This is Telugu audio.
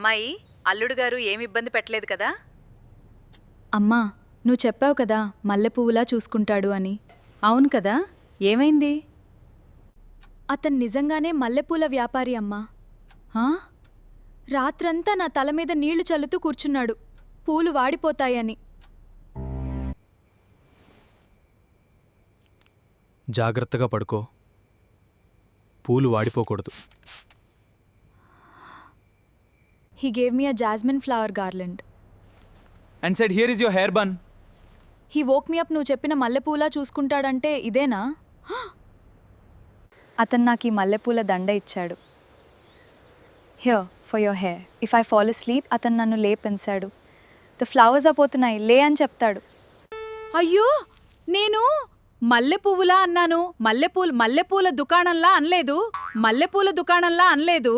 అమ్మాయి అల్లుడు గారు ఏమి ఇబ్బంది పెట్టలేదు కదా? అమ్మా, నువ్వు చెప్పావు కదా మల్లెపువ్వులా చూసుకుంటాడు అని. అవును కదా, ఏమైంది? అతను నిజంగానే మల్లెపూల వ్యాపారి అమ్మా. ఆ? రాత్రంతా నా తల మీద నీళ్లు చల్లుతూ కూర్చున్నాడు, పూలు వాడిపోతాయని. జాగ్రత్తగా పడుకో, పూలు వాడిపోకూడదు. He gave me a jasmine flower garland. And said, here is your hair bun. He woke me up నువ్వు చెప్పిన మల్లెపూలా చూసుకుంటాడంటే ఇదేనా? అతను నాకు ఈ మల్లెపూల దండ ఇచ్చాడు. Here for your hair. If I fall asleep అతను నన్ను లేపెంచాడు. ద ఫ్లవర్స్ అయిపోతున్నాయి, లే అని చెప్తాడు. అయ్యో, నేను మల్లెపువ్వులా అన్నాను, మల్లెపూల దుకాణంలా అనలేదు, మల్లెపూల దుకాణంలా అనలేదు.